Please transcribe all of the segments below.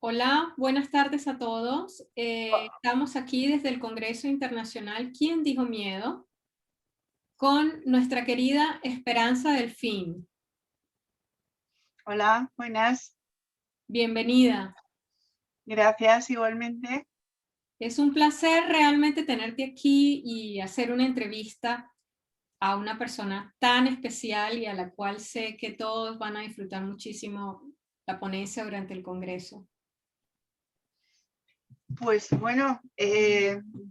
Hola, buenas tardes a todos. Oh, Estamos aquí desde el Congreso Internacional ¿Quién dijo miedo? Con nuestra querida Esperanza Delfín. hola, buenas. Bienvenida. Gracias igualmente. Es un placer realmente tenerte aquí y hacer una entrevista a una persona tan especial y a la cual sé que todos van a disfrutar muchísimo la ponencia durante el Congreso. Pues bueno,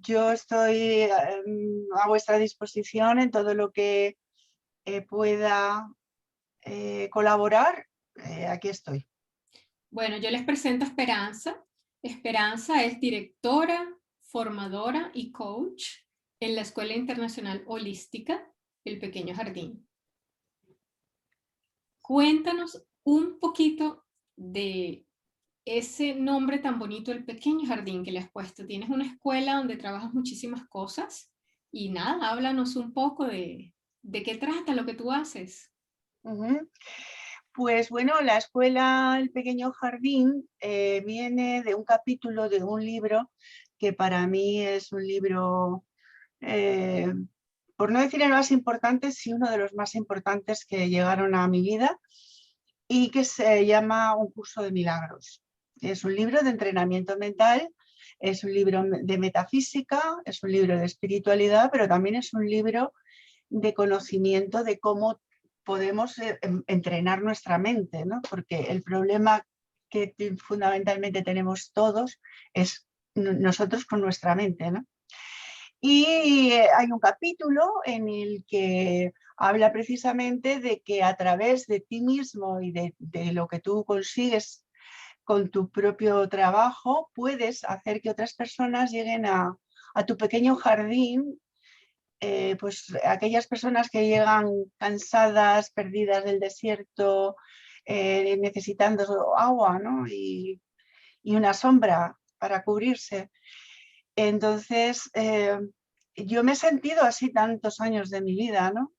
yo estoy a vuestra disposición en todo lo que pueda colaborar. Aquí estoy. Bueno, yo les presento a Esperanza. Esperanza es directora, formadora y coach en la Escuela Internacional Holística El Pequeño Jardín. Cuéntanos un poquito de ese nombre tan bonito, El Pequeño Jardín, que le has puesto. Tienes una escuela donde trabajas muchísimas cosas y nada, háblanos un poco de qué trata lo que tú haces. Ujú. Pues bueno, la escuela El Pequeño Jardín viene de un capítulo de un libro que para mí es un libro, eh, por no decir el más importante, sí uno de los más importantes que llegaron a mi vida, y que se llama Un curso de milagros. Es un libro de entrenamiento mental, es un libro de metafísica, es un libro de espiritualidad, pero también es un libro de conocimiento de cómo podemos entrenar nuestra mente, ¿no? Porque el problema que fundamentalmente tenemos todos es nosotros con nuestra mente, ¿no? Y hay un capítulo en el que habla precisamente de que a través de ti mismo y de lo que tú consigues con tu propio trabajo, puedes hacer que otras personas lleguen a tu pequeño jardín, pues aquellas personas que llegan cansadas, perdidas del desierto, necesitando agua, ¿no? Y una sombra para cubrirse. Entonces, yo me he sentido así tantos años de mi vida, ¿no?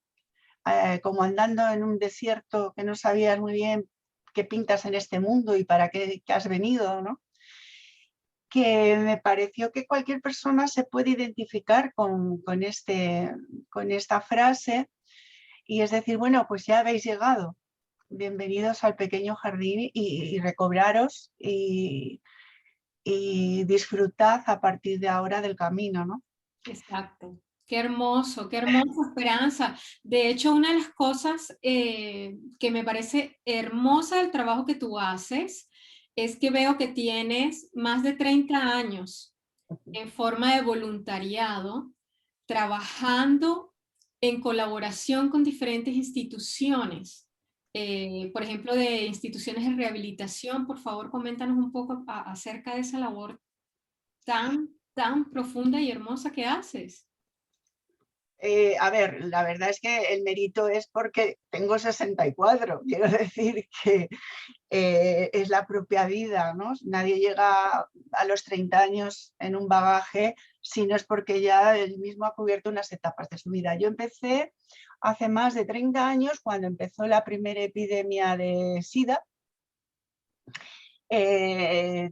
Como andando en un desierto que no sabías muy bien qué pintas en este mundo y para qué has venido, ¿no? Que me pareció que cualquier persona se puede identificar con esta frase, y es decir, bueno, pues ya habéis llegado, bienvenidos al pequeño jardín y recobraros y disfrutad a partir de ahora del camino, ¿no? Exacto. Qué hermosa Esperanza. De hecho, una de las cosas que me parece hermosa del trabajo que tú haces es que veo que tienes más de 30 años en forma de voluntariado, trabajando en colaboración con diferentes instituciones. Por ejemplo, de instituciones de rehabilitación. Por favor, coméntanos un poco acerca de esa labor tan profunda y hermosa que haces. A ver, la verdad es que el mérito es porque tengo 64, quiero decir que es la propia vida, ¿no? Nadie llega a los 30 años en un bagaje si no es porque ya él mismo ha cubierto unas etapas de su vida. Yo empecé hace más de 30 años cuando empezó la primera epidemia de SIDA.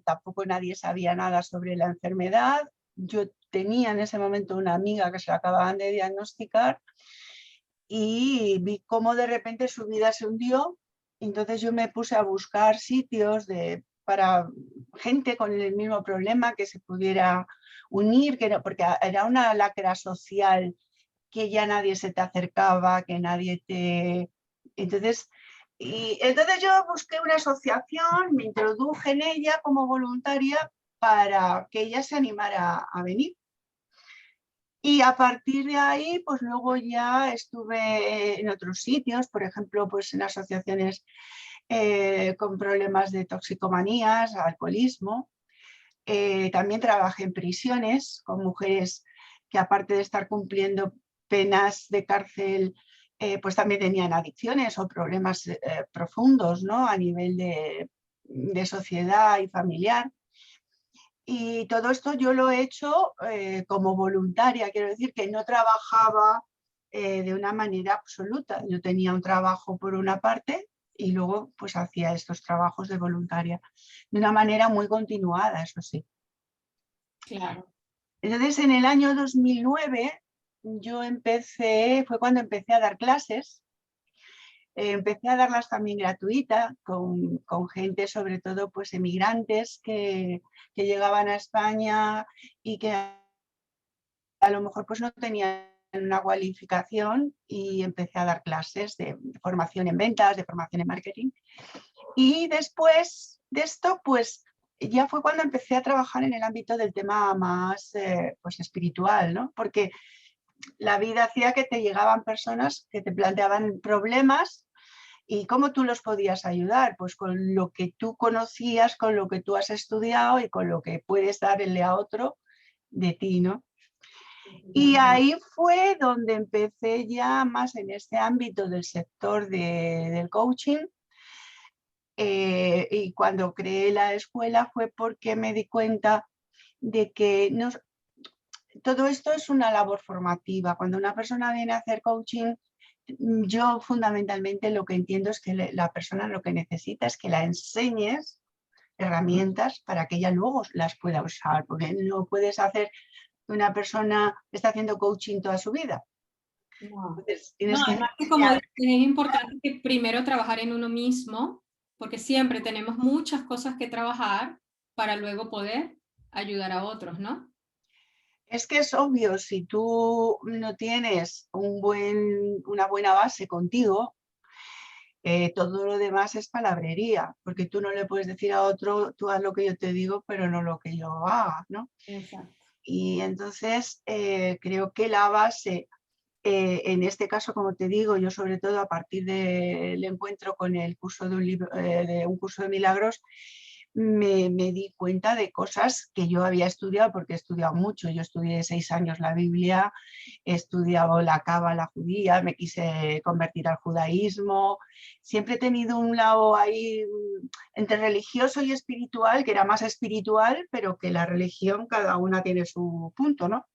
Tampoco nadie sabía nada sobre la enfermedad. Yo tenía en ese momento una amiga que se la acababan de diagnosticar y vi cómo de repente su vida se hundió. Entonces yo me puse a buscar sitios para gente con el mismo problema que se pudiera unir, que no, porque era una lacra social, que ya nadie se te acercaba, que nadie te... Entonces, entonces yo busqué una asociación, me introduje en ella como voluntaria para que ella se animara a venir. Y a partir de ahí, pues luego ya estuve en otros sitios, por ejemplo, pues en asociaciones con problemas de toxicomanías, alcoholismo. También trabajé en prisiones con mujeres que, aparte de estar cumpliendo penas de cárcel, pues también tenían adicciones o problemas profundos, ¿no? A nivel de sociedad y familiar. Y todo esto yo lo he hecho como voluntaria, quiero decir que no trabajaba de una manera absoluta. Yo tenía un trabajo por una parte y luego pues hacía estos trabajos de voluntaria de una manera muy continuada, eso sí. Claro. Entonces en el año 2009 fue cuando empecé a dar clases. Empecé a darlas también gratuita con gente, sobre todo pues emigrantes que llegaban a España y que a lo mejor pues no tenían una cualificación, y empecé a dar clases de formación en ventas, de formación en marketing. Y después de esto pues ya fue cuando empecé a trabajar en el ámbito del tema más pues espiritual, ¿no? Porque la vida hacía que te llegaban personas que te planteaban problemas. ¿Y cómo tú los podías ayudar? Pues con lo que tú conocías, con lo que tú has estudiado y con lo que puedes darle a otro de ti, ¿no? Y ahí fue donde empecé ya más en este ámbito del sector del coaching. Y cuando creé la escuela fue porque me di cuenta de que todo esto es una labor formativa. Cuando una persona viene a hacer coaching, yo fundamentalmente lo que entiendo es que la persona lo que necesita es que la enseñes herramientas para que ella luego las pueda usar, porque no puedes hacer que una persona esté haciendo coaching toda su vida. No. Entonces, No, tienes que además que como enseñar. dices, es importante que primero trabajar en uno mismo, porque siempre tenemos muchas cosas que trabajar para luego poder ayudar a otros, ¿no? Es que es obvio, si tú no tienes una buena base contigo, todo lo demás es palabrería, porque tú no le puedes decir a otro, tú haz lo que yo te digo, pero no lo que yo haga, ¿no? Exacto. Y entonces creo que la base, en este caso, como te digo, yo sobre todo a partir del encuentro con el curso de un libro, de un curso de milagros, me di cuenta de cosas que yo había estudiado, porque he estudiado mucho. Yo estudié 6 años la Biblia, he estudiado la cábala judía, me quise convertir al judaísmo. Siempre he tenido un lado ahí entre religioso y espiritual, que era más espiritual, pero que la religión cada una tiene su punto, ¿no?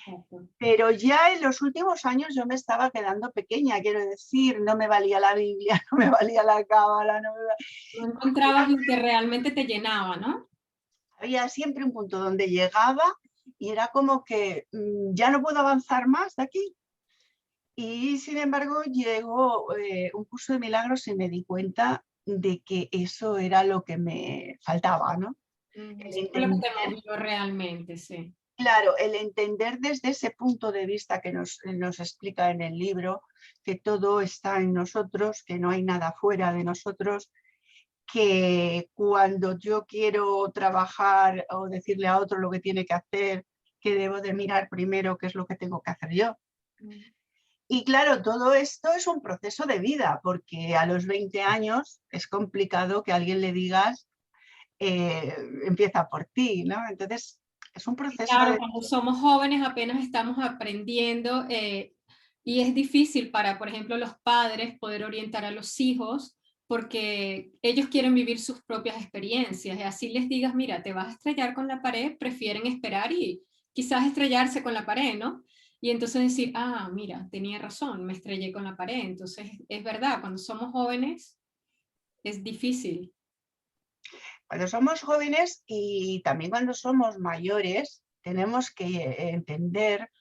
Exacto. Pero ya en los últimos años yo me estaba quedando pequeña, quiero decir, no me valía la Biblia, no me valía la cábala, No encontrabas lo que realmente te llenaba, ¿no? había siempre un punto donde llegaba y era como que ya no puedo avanzar más de aquí. Y sin embargo llegó un curso de milagros y me di cuenta de que eso era lo que me faltaba, ¿no? El Eso fue lo que te entender, movió realmente, sí. claro, el entender desde ese punto de vista que nos explica en el libro, que todo está en nosotros, que no hay nada fuera de nosotros, que cuando yo quiero trabajar o decirle a otro lo que tiene que hacer, que debo de mirar primero qué es lo que tengo que hacer yo. Y claro, todo esto es un proceso de vida, porque a los 20 años es complicado que a alguien le digas, empieza por ti, ¿no? Entonces, es un proceso Claro, de... cuando somos jóvenes apenas estamos aprendiendo y es difícil para, por ejemplo, los padres poder orientar a los hijos porque ellos quieren vivir sus propias experiencias y así les digas, mira, te vas a estrellar con la pared, prefieren esperar y quizás estrellarse con la pared, ¿no? Y entonces decir, ah, mira, tenía razón, me estrellé con la pared. Entonces, es verdad, cuando somos jóvenes es difícil. Cuando somos jóvenes y también cuando somos mayores, tenemos que entender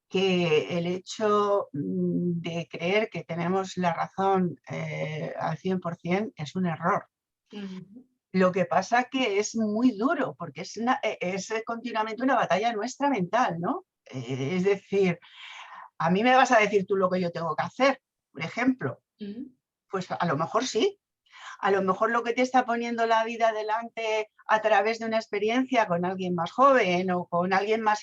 que el hecho de creer que tenemos la razón al 100% es un error. Ujú. Lo que pasa que es muy duro porque es continuamente una batalla nuestra mental, ¿no? Es decir, a mí me vas a decir tú lo que yo tengo que hacer, por ejemplo. Ujú. Pues a lo mejor sí. A lo mejor lo que te está poniendo la vida delante a través de una experiencia con alguien más joven o con alguien más,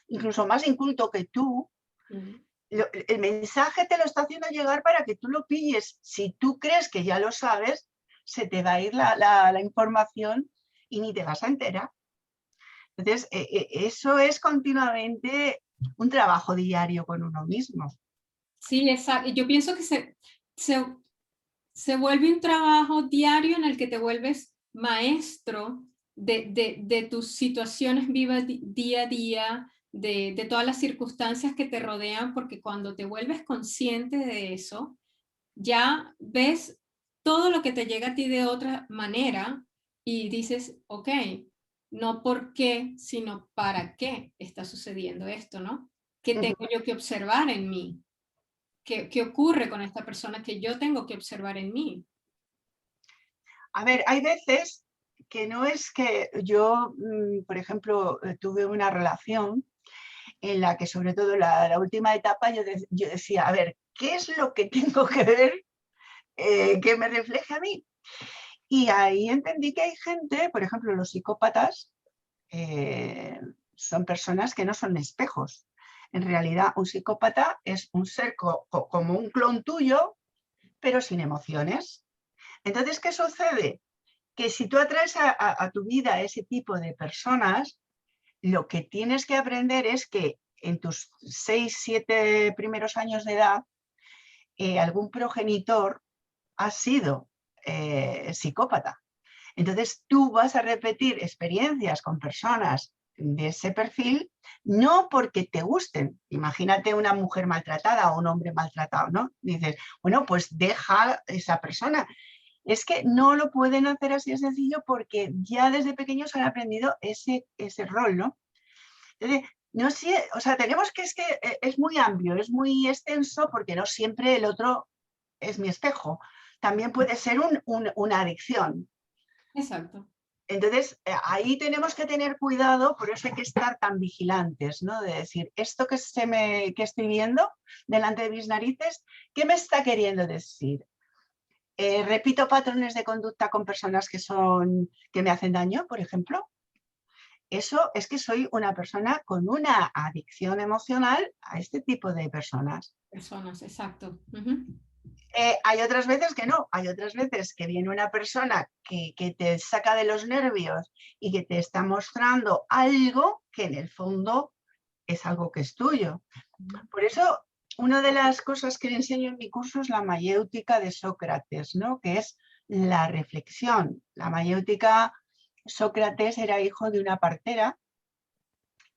incluso más inculto que tú, Ujú. el mensaje te lo está haciendo llegar para que tú lo pilles. Si tú crees que ya lo sabes, se te va a ir la información y ni te vas a enterar. Entonces, eso es continuamente un trabajo diario con uno mismo. Sí, exacto. Yo pienso que se, se vuelve un trabajo diario en el que te vuelves maestro de tus situaciones vivas día a día, de todas las circunstancias que te rodean, porque cuando te vuelves consciente de eso, ya ves todo lo que te llega a ti de otra manera y dices, ok, no por qué, sino para qué está sucediendo esto, ¿no? ¿Qué Ujú. tengo yo que observar en mí? ¿Qué ocurre con esta persona que yo tengo que observar en mí? A ver, hay veces que no es que yo, por ejemplo, tuve una relación en la que sobre todo la última etapa yo decía, a ver, ¿qué es lo que tengo que ver que me refleje a mí? Y ahí entendí que hay gente, por ejemplo, los psicópatas, eh, son personas que no son espejos. En realidad, un psicópata es un ser como un clon tuyo, pero sin emociones. Entonces, ¿qué sucede? Que si tú atraes a tu vida a ese tipo de personas, lo que tienes que aprender es que en tus 6, 7 primeros años de edad, algún progenitor ha sido psicópata. Entonces tú vas a repetir experiencias con personas de ese perfil, no porque te gusten. Imagínate una mujer maltratada o un hombre maltratado, ¿no? Dices, bueno, pues deja esa persona. Es que no lo pueden hacer así de sencillo porque ya desde pequeños han aprendido ese rol, ¿no? Entonces, no sé, o sea, tenemos que es muy amplio, es muy extenso porque no siempre el otro es mi espejo. También puede ser una adicción. Exacto. Entonces, ahí tenemos que tener cuidado, por eso hay que estar tan vigilantes, ¿no? De decir, esto que estoy viendo delante de mis narices, ¿qué me está queriendo decir? ¿Repito patrones de conducta con personas que me hacen daño, por ejemplo? Eso es que soy una persona con una adicción emocional a este tipo de personas. Personas, exacto. Ujú. Hay otras veces que no, hay otras veces que viene una persona que te saca de los nervios y que te está mostrando algo que en el fondo es algo que es tuyo. Por eso, una de las cosas que le enseño en mi curso es la mayéutica de Sócrates, ¿no? Que es la reflexión. La mayéutica, Sócrates era hijo de una partera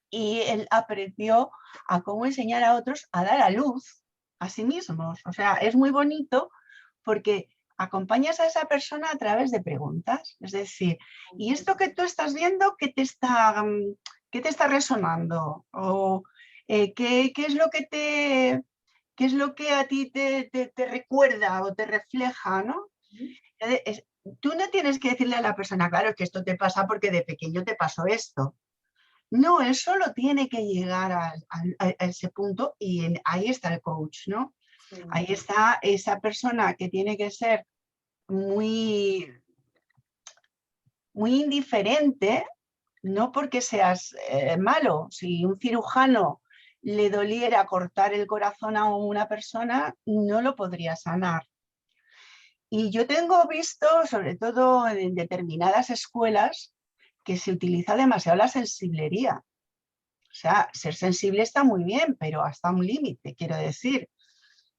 y él aprendió a cómo enseñar a otros a dar a luz a sí mismos. O sea, es muy bonito porque acompañas a esa persona a través de preguntas. Es decir, ¿y esto que tú estás viendo, qué te está resonando? O ¿qué es lo que qué es lo que a ti te recuerda o te refleja, ¿no? Tú no tienes que decirle a la persona, claro, que esto te pasa porque de pequeño te pasó esto. No, él solo tiene que llegar a ese punto y ahí está el coach, ¿no? Sí. Ahí está esa persona que tiene que ser muy, muy indiferente, no porque seas malo. Si un cirujano le doliera cortar el corazón a una persona, no lo podría sanar. Y yo tengo visto, sobre todo en determinadas escuelas, que se utiliza demasiado la sensiblería. O sea, ser sensible está muy bien, pero hasta un límite, quiero decir.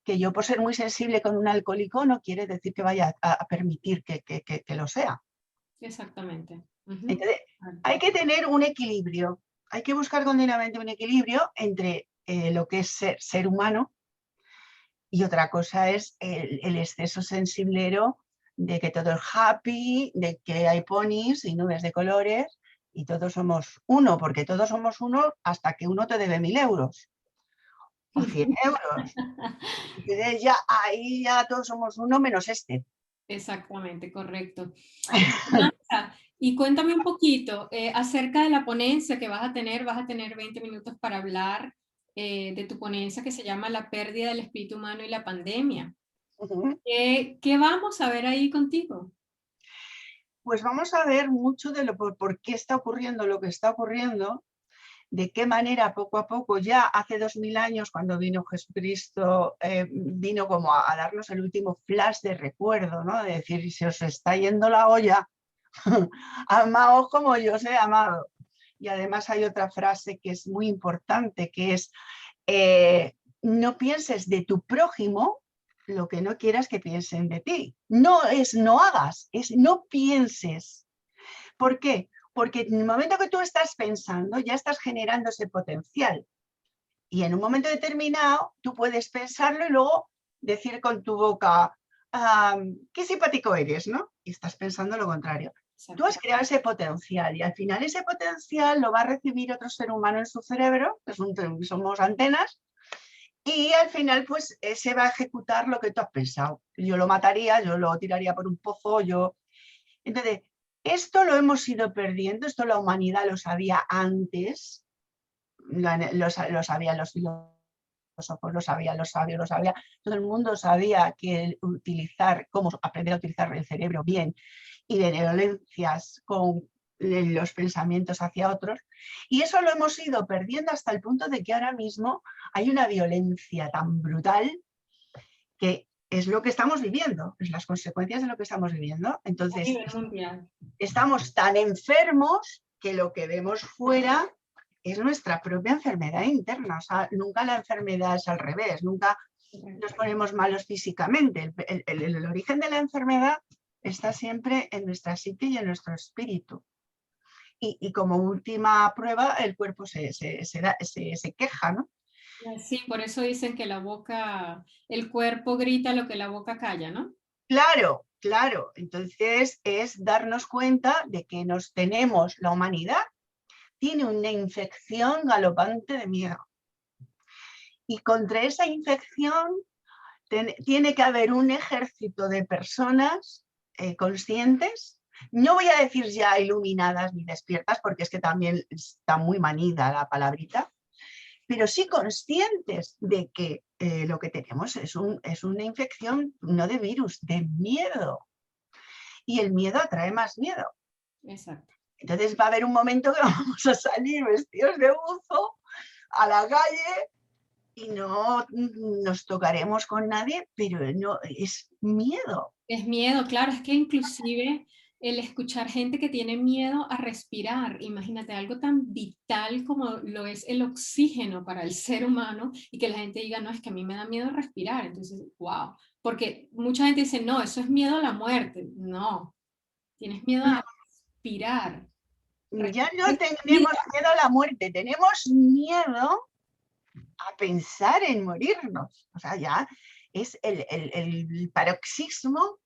Que yo por ser muy sensible con un alcohólico no quiere decir que vaya a permitir que lo sea. Exactamente. Ujú. Entonces, hay que tener un equilibrio, hay que buscar continuamente un equilibrio entre lo que es ser humano y otra cosa es el exceso sensiblero de que todo es happy, de que hay ponis y nubes de colores y todos somos uno, porque todos somos uno hasta que uno te debe 1.000 euros o 100 euros. Entonces ya ahí ya todos somos uno menos este. Exactamente, correcto. Esperanza, y cuéntame un poquito acerca de la ponencia que vas a tener 20 minutos para hablar de tu ponencia que se llama La pérdida del espíritu humano y la pandemia. ¿Qué vamos a ver ahí contigo? Pues vamos a ver mucho de por qué está ocurriendo lo que está ocurriendo, de qué manera poco a poco, ya hace 2000 años cuando vino Jesucristo, vino como a darnos el último flash de recuerdo, ¿no? De decir, si se os está yendo la olla, amaos como yo os he amado. Y además hay otra frase que es muy importante, que es, no pienses de tu prójimo lo que no quieras que piensen de ti. No es no hagas, es no pienses. ¿Por qué? Porque en el momento que tú estás pensando, ya estás generando ese potencial. Y en un momento determinado, tú puedes pensarlo y luego decir con tu boca, qué simpático eres, ¿no? Y estás pensando lo contrario. Tú has creado ese potencial y al final ese potencial lo va a recibir otro ser humano en su cerebro, somos antenas, y al final pues se va a ejecutar lo que tú has pensado. Yo lo mataría, yo lo tiraría por un pozo, yo... Entonces, esto lo hemos ido perdiendo, esto la humanidad lo sabía antes, lo sabían los filósofos, lo sabían los sabios, lo sabía, todo el mundo sabía que utilizar, cómo aprender a utilizar el cerebro bien y de violencias con los pensamientos hacia otros, y eso lo hemos ido perdiendo hasta el punto de que ahora mismo hay una violencia tan brutal que es lo que estamos viviendo, es las consecuencias de lo que estamos viviendo. Entonces, estamos tan enfermos que lo que vemos fuera es nuestra propia enfermedad interna. O sea, nunca la enfermedad es al revés, nunca nos ponemos malos físicamente. El origen de la enfermedad está siempre en nuestra psique y en nuestro espíritu. Y como última prueba, el cuerpo se queja, ¿no? Sí, por eso dicen que la boca, el cuerpo grita lo que la boca calla, ¿no? Claro, claro. Entonces es darnos cuenta de que la humanidad tiene una infección galopante de miedo. Y contra esa infección tiene que haber un ejército de personas conscientes, no voy a decir ya iluminadas ni despiertas, porque es que también está muy manida la palabrita, pero sí conscientes de que lo que tenemos es una infección no de virus, de miedo. Y el miedo atrae más miedo. Exacto. Entonces va a haber un momento que vamos a salir vestidos de buzo a la calle y no nos tocaremos con nadie, pero no, es miedo. Es miedo, claro, es que inclusive el escuchar gente que tiene miedo a respirar, imagínate algo tan vital como lo es el oxígeno para el ser humano y que la gente diga, no, es que a mí me da miedo respirar, entonces, wow, porque mucha gente dice, no, eso es miedo a la muerte, no, tienes miedo a respirar. Ya no tenemos miedo a la muerte, tenemos miedo a pensar en morirnos. O sea, ya es el paroxismo.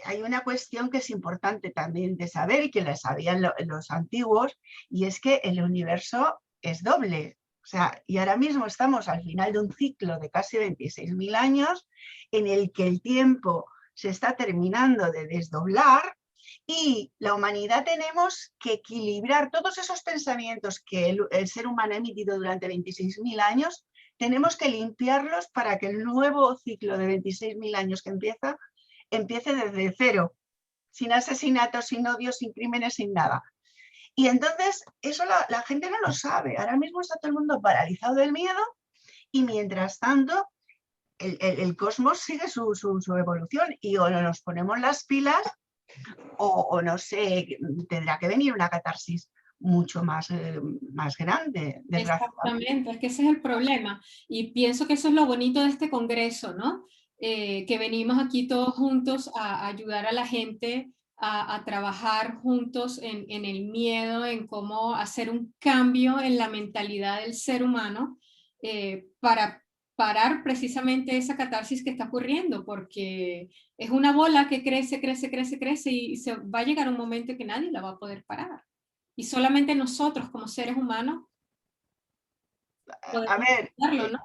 Hay una cuestión que es importante también de saber y que la sabían los antiguos, y es que el universo es doble. O sea, y ahora mismo estamos al final de un ciclo de casi 26.000 años en el que el tiempo se está terminando de desdoblar y la humanidad tenemos que equilibrar todos esos pensamientos que el ser humano ha emitido durante 26.000 años, tenemos que limpiarlos para que el nuevo ciclo de 26.000 años que empiece desde cero, sin asesinatos, sin odios, sin crímenes, sin nada. Y entonces eso la gente no lo sabe. Ahora mismo está todo el mundo paralizado del miedo y mientras tanto el cosmos sigue su evolución y o nos ponemos las pilas o no sé, tendrá que venir una catarsis mucho más grande, desgraciadamente. Exactamente, es que ese es el problema. Y pienso que eso es lo bonito de este congreso, ¿no? Que venimos aquí todos juntos a ayudar a la gente a trabajar juntos en el miedo, en cómo hacer un cambio en la mentalidad del ser humano para parar precisamente esa catarsis que está ocurriendo, porque es una bola que crece, crece, crece, crece y se va a llegar un momento que nadie la va a poder parar. Y solamente nosotros como seres humanos A podemos ver, hacerlo, ¿no?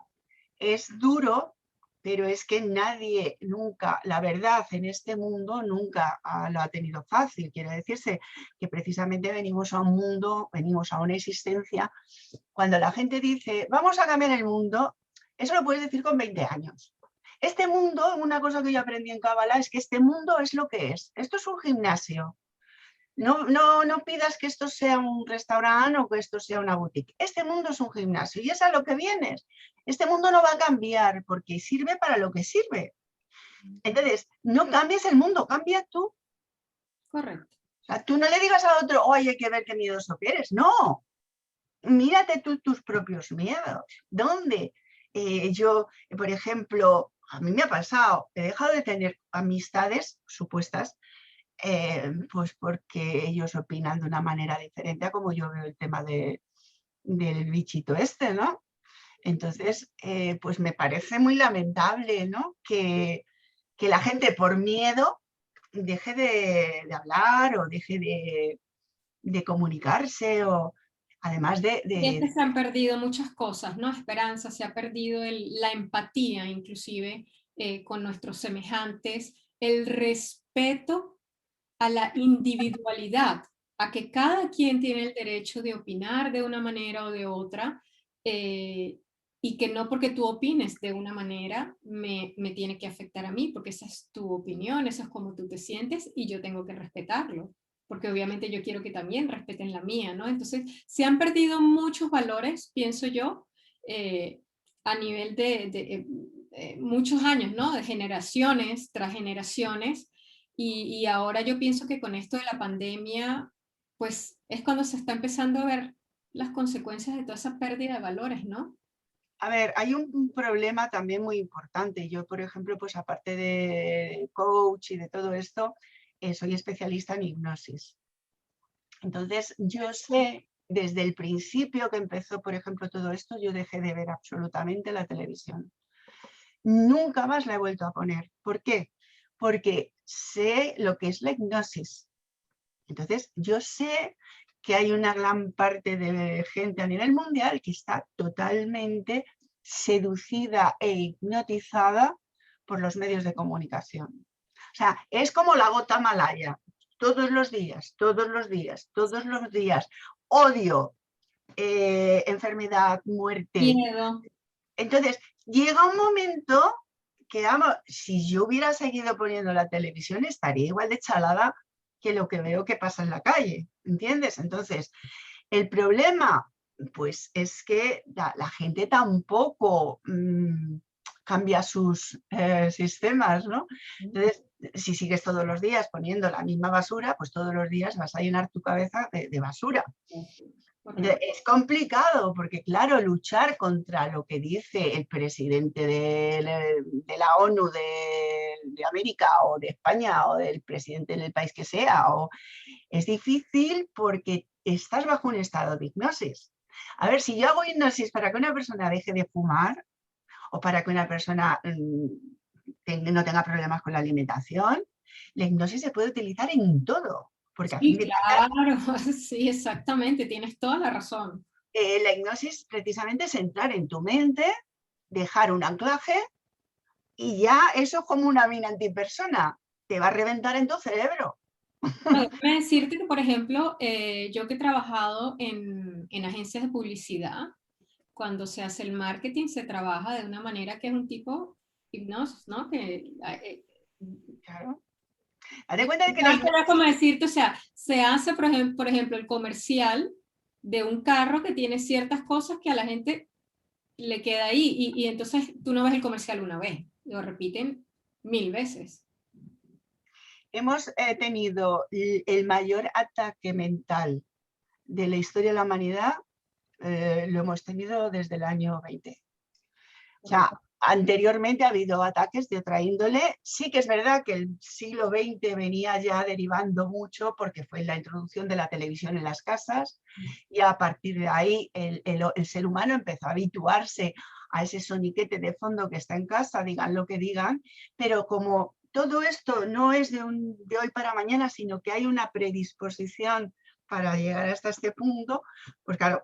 es duro, pero es que nadie nunca, la verdad en este mundo nunca lo ha tenido fácil. Quiere decirse que precisamente venimos a un mundo, venimos a una existencia. Cuando la gente dice, vamos a cambiar el mundo, eso lo puedes decir con 20 años. Este mundo, una cosa que yo aprendí en Kabbalah es que este mundo es lo que es. Esto es un gimnasio. No pidas que esto sea un restaurante o que esto sea una boutique. Este mundo es un gimnasio y es a lo que vienes. Este mundo no va a cambiar porque sirve para lo que sirve. Entonces, no cambies el mundo, cambia tú. Correcto. O sea, tú no le digas a otro, oye, hay que ver qué miedoso que eres. No, mírate tú tus propios miedos. ¿Dónde? Yo, por ejemplo, a mí me ha pasado, he dejado de tener amistades supuestas pues porque ellos opinan de una manera diferente a como yo veo el tema del bichito este, ¿no? Entonces, pues me parece muy lamentable, ¿no? Que que la gente por miedo deje de hablar o deje de comunicarse, o además Y es que se han perdido muchas cosas, ¿no? Esperanza, se ha perdido la empatía, inclusive, con nuestros semejantes, el respeto a la individualidad, a que cada quien tiene el derecho de opinar de una manera o de otra, eh, y que no porque tú opines de una manera me tiene que afectar a mí, porque esa es tu opinión, eso es como tú te sientes y yo tengo que respetarlo, porque obviamente yo quiero que también respeten la mía, ¿no? Entonces, se han perdido muchos valores, pienso yo, eh, a nivel de muchos años, ¿no? De generaciones tras generaciones, y ahora yo pienso que con esto de la pandemia, pues es cuando se está empezando a ver las consecuencias de toda esa pérdida de valores, ¿no? A ver, hay un problema también muy importante. Yo, por ejemplo, pues aparte de coach y de todo esto, soy especialista en hipnosis. Entonces, yo sé, desde el principio que empezó, por ejemplo, todo esto, yo dejé de ver absolutamente la televisión. Nunca más la he vuelto a poner. ¿Por qué? Porque sé lo que es la hipnosis. Entonces, yo sé que hay una gran parte de gente a nivel mundial que está totalmente seducida e hipnotizada por los medios de comunicación. O sea, es como la gota malaya. Todos los días, todos los días, todos los días. Odio, enfermedad, muerte. Miedo. Entonces, llega un momento que, vamos, si yo hubiera seguido poniendo la televisión, estaría igual de chalada que lo que veo que pasa en la calle, ¿entiendes? Entonces, el problema, pues, es que la gente tampoco cambia sus sistemas, ¿no? Entonces, si sigues todos los días poniendo la misma basura, pues todos los días vas a llenar tu cabeza de basura. Correcto. Es complicado porque, claro, luchar contra lo que dice el presidente de la ONU de América o de España o del presidente del país que sea, es difícil porque estás bajo un estado de hipnosis. A ver, si yo hago hipnosis para que una persona deje de fumar o para que una persona no tenga problemas con la alimentación, la hipnosis se puede utilizar en todo, porque a fin Sí, de claro, sí, exactamente, tienes toda la razón. la hipnosis precisamente es entrar en tu mente, dejar un anclaje y ya eso es como una mina antipersona. Te va a reventar en tu cerebro. No, déjame decirte que, por ejemplo, yo que he trabajado en agencias de publicidad, cuando se hace el marketing se trabaja de una manera que es un tipo hipnosis, ¿no? Claro. Haz de cuenta de que la No sería como hipnosis, decirte, o sea, se hace, por ejemplo, el comercial de un carro que tiene ciertas cosas que a la gente le queda ahí y entonces tú no ves el comercial una vez, lo repiten 1000 veces. hemos tenido el mayor ataque mental de la historia de la humanidad, lo hemos tenido desde el año 20. O sea, anteriormente ha habido ataques de otra índole. Sí que es verdad que el siglo XX venía ya derivando mucho porque fue la introducción de la televisión en las casas y a partir de ahí el ser humano empezó a habituarse a ese soniquete de fondo que está en casa, digan lo que digan, pero como todo esto no es de hoy para mañana, sino que hay una predisposición para llegar hasta este punto, pues claro,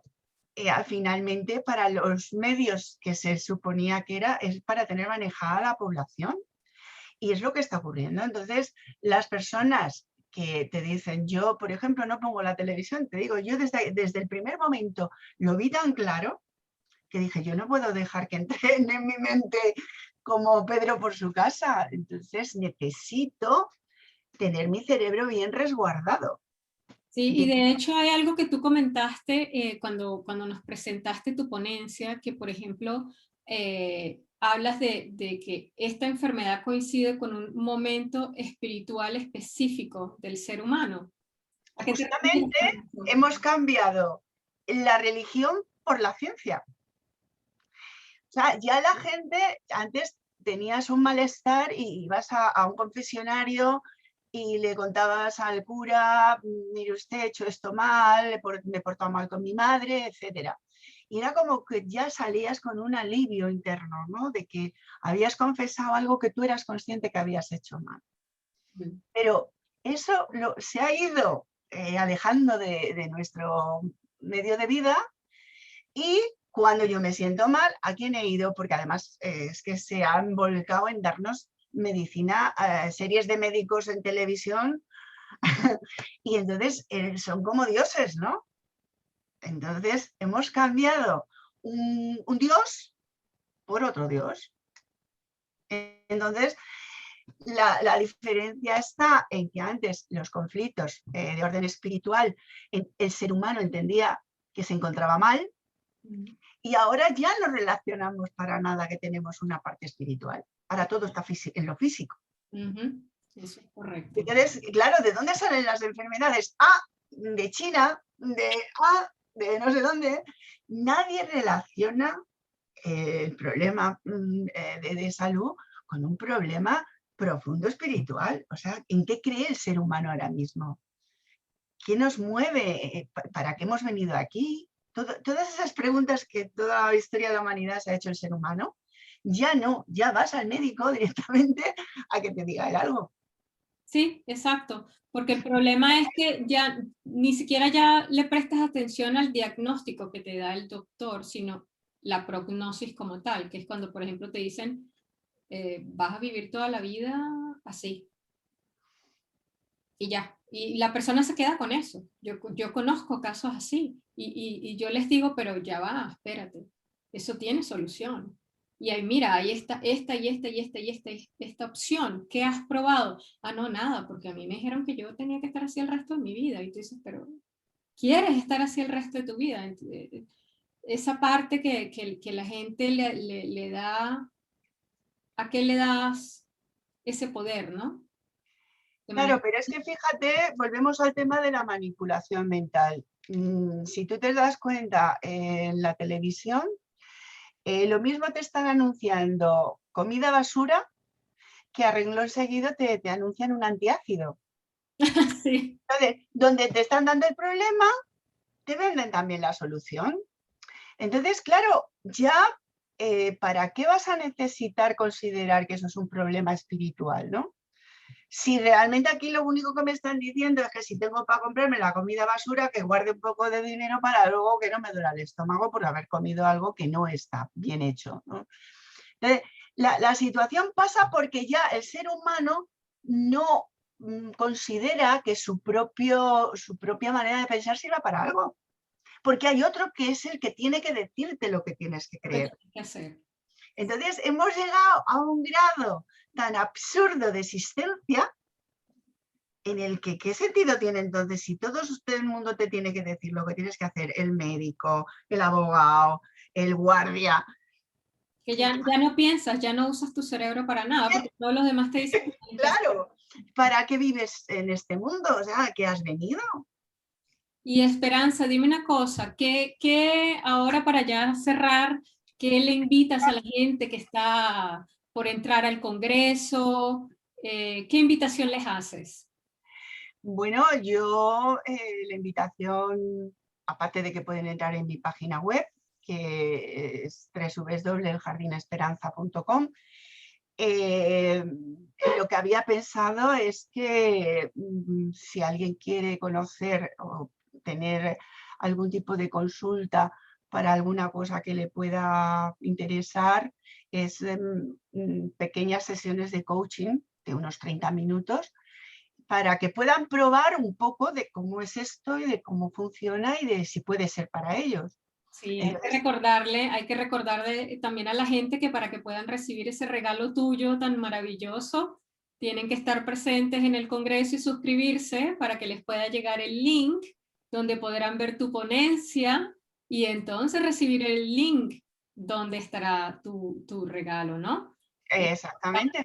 finalmente para los medios que se suponía que era, es para tener manejada la población. Y es lo que está ocurriendo. Entonces, las personas que te dicen, yo, por ejemplo, no pongo la televisión, te digo, yo desde el primer momento lo vi tan claro que dije, yo no puedo dejar que entren en mi mente como Pedro por su casa. Entonces, necesito tener mi cerebro bien resguardado. Sí, y De, de hecho hay algo que tú comentaste cuando nos presentaste tu ponencia, que por ejemplo hablas de que esta enfermedad coincide con un momento espiritual específico del ser humano. ¿A qué te refieres justamente con eso? hemos cambiado la religión por la ciencia. O sea, ya la gente, antes tenías un malestar y ibas a un confesionario y le contabas al cura, mire usted, he hecho esto mal, me he portado mal con mi madre, etcétera. y era como que ya salías con un alivio interno, ¿no? De que habías confesado algo que tú eras consciente que habías hecho mal. Pero eso se ha ido alejando de nuestro medio de vida, y cuando yo me siento mal, ¿a quién he ido? Porque además es que se han volcado en darnos medicina, series de médicos en televisión, y entonces son como dioses, ¿no? Entonces hemos cambiado un dios por otro dios. Entonces, la diferencia está en que antes los conflictos de orden espiritual, el ser humano entendía que se encontraba mal, y ahora ya no relacionamos para nada que tenemos una parte espiritual. Ahora todo está en lo físico. Eso es correcto. Entonces, claro, ¿de dónde salen las enfermedades? De China, de no sé dónde. Nadie relaciona el problema de salud con un problema profundo espiritual. O sea, ¿en qué cree el ser humano ahora mismo? ¿Qué nos mueve? ¿Para qué hemos venido aquí? Todas esas preguntas que toda la historia de la humanidad se ha hecho el ser humano, ya no, ya vas al médico directamente a que te diga algo. Sí, exacto, porque el problema es que ya ni siquiera ya le prestas atención al diagnóstico que te da el doctor, sino la prognosis como tal, que es cuando, por ejemplo, te dicen, vas a vivir toda la vida así. Y ya, y la persona se queda con eso. Yo conozco casos así, y yo les digo, pero ya va, espérate, eso tiene solución. Y ahí, mira, ahí está esta opción. ¿Qué has probado? Ah, no, nada, porque a mí me dijeron que yo tenía que estar así el resto de mi vida. Y tú dices, pero ¿quieres estar así el resto de tu vida? Esa parte que la gente le da, ¿a qué le das ese poder, no? Claro, pero es que fíjate, volvemos al tema de la manipulación mental. Si tú te das cuenta en la televisión, lo mismo te están anunciando comida basura que a renglón seguido te anuncian un antiácido. Sí. Entonces, donde te están dando el problema, te venden también la solución. Entonces, claro, ya, ¿para qué vas a necesitar considerar que eso es un problema espiritual, no? Si realmente aquí lo único que me están diciendo es que si tengo para comprarme la comida basura, que guarde un poco de dinero para luego que no me duela el estómago por haber comido algo que no está bien hecho, ¿no? Entonces, la situación pasa porque ya el ser humano no considera que su propia manera de pensar sirva para algo. Porque hay otro que es el que tiene que decirte lo que tienes que creer. ¿Qué hacer? Entonces, hemos llegado a un grado tan absurdo de existencia en el que, ¿qué sentido tiene entonces si todo el mundo te tiene que decir lo que tienes que hacer? El médico, el abogado, el guardia. Que ya no piensas, ya no usas tu cerebro para nada, porque todos los demás te dicen que tienes que hacer. Claro, ¿para qué vives en este mundo? O sea, ¿a qué has venido? Y Esperanza, dime una cosa, ¿qué ahora para ya cerrar, qué le invitas a la gente que está por entrar al Congreso? ¿Qué invitación les haces? Bueno, yo la invitación, aparte de que pueden entrar en mi página web, que es www.eljardinesperanza.com, lo que había pensado es que si alguien quiere conocer o tener algún tipo de consulta para alguna cosa que le pueda interesar, es pequeñas sesiones de coaching de unos 30 minutos para que puedan probar un poco de cómo es esto y de cómo funciona y de si puede ser para ellos. Sí, Entonces, hay que recordarle también a la gente que para que puedan recibir ese regalo tuyo tan maravilloso, tienen que estar presentes en el Congreso y suscribirse para que les pueda llegar el link donde podrán ver tu ponencia y entonces recibir el link donde estará tu regalo, ¿no? exactamente,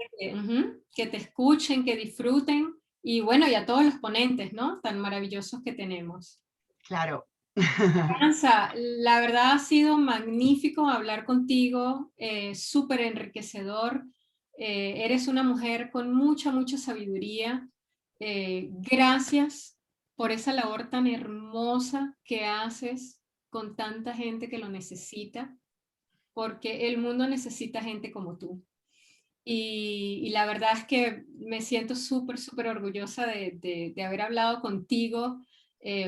Que te escuchen, que disfruten y bueno, y a todos los ponentes, ¿no? Tan maravillosos que tenemos. claro. Esperanza, la verdad ha sido magnífico hablar contigo, súper enriquecedor. Eres una mujer con mucha sabiduría. Gracias por esa labor tan hermosa que haces con tanta gente que lo necesita, porque el mundo necesita gente como tú. Y la verdad es que me siento súper, súper orgullosa de haber hablado contigo,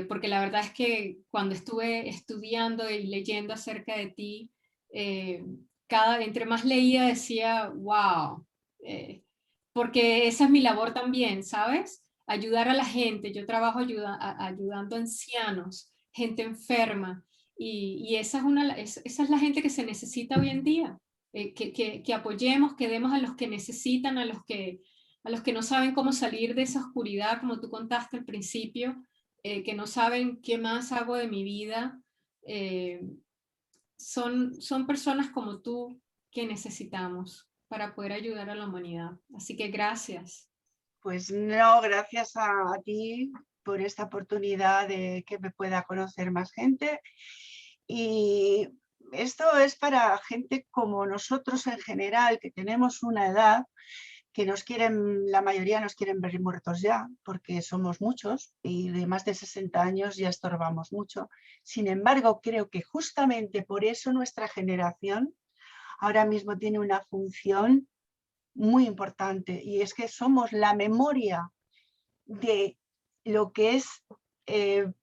porque la verdad es que cuando estuve estudiando y leyendo acerca de ti, eh, entre más leía decía, wow, porque esa es mi labor también, ¿sabes? Ayudar a la gente. Yo trabajo ayudando a ancianos, gente enferma, y esa es la gente que se necesita hoy en día. Que apoyemos, que demos a los que necesitan, a los que no saben cómo salir de esa oscuridad, como tú contaste al principio, que no saben qué más hago de mi vida. eh, son personas como tú que necesitamos para poder ayudar a la humanidad. Así que gracias. Pues no, gracias a ti por esta oportunidad de que me pueda conocer más gente. Y esto es para gente como nosotros en general, que tenemos una edad que la mayoría nos quieren ver muertos ya, porque somos muchos y de más de 60 años ya estorbamos mucho. Sin embargo, creo que justamente por eso nuestra generación ahora mismo tiene una función muy importante, y es que somos la memoria de lo que es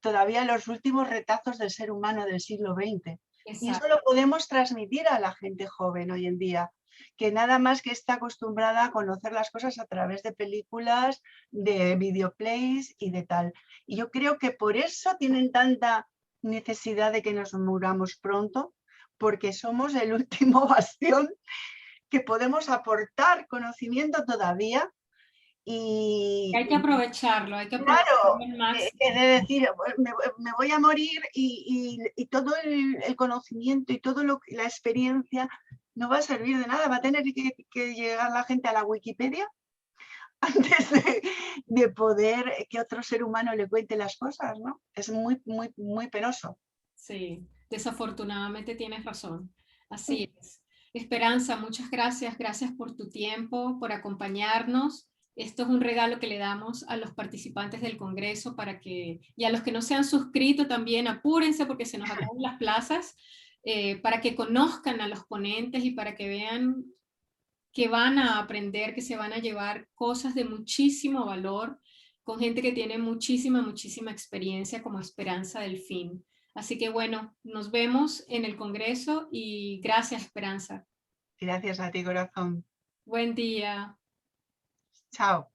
todavía los últimos retazos del ser humano del siglo XX. Y eso Exacto. lo podemos transmitir a la gente joven hoy en día, que nada más que está acostumbrada a conocer las cosas a través de películas, de videoplays y de tal. Y yo creo que por eso tienen tanta necesidad de que nos muramos pronto, porque somos el último bastión que podemos aportar conocimiento todavía. Hay que aprovecharlo, hay que aprovecharlo Claro, al máximo. es decir, me voy a morir y todo el conocimiento y toda la experiencia no va a servir de nada, va a tener que llegar la gente a la Wikipedia antes de poder que otro ser humano le cuente las cosas, ¿no? Es muy, muy, muy penoso. Sí, desafortunadamente tienes razón. Así es. Esperanza, muchas gracias. Gracias por tu tiempo, por acompañarnos. Esto es un regalo que le damos a los participantes del Congreso y a los que no se han suscrito también, apúrense porque se nos acaban las plazas, para que conozcan a los ponentes y para que vean que van a aprender, que se van a llevar cosas de muchísimo valor con gente que tiene muchísima, muchísima experiencia como Esperanza Delfín. Así que bueno, nos vemos en el Congreso y gracias, Esperanza. Gracias a ti, corazón. Buen día. Chao.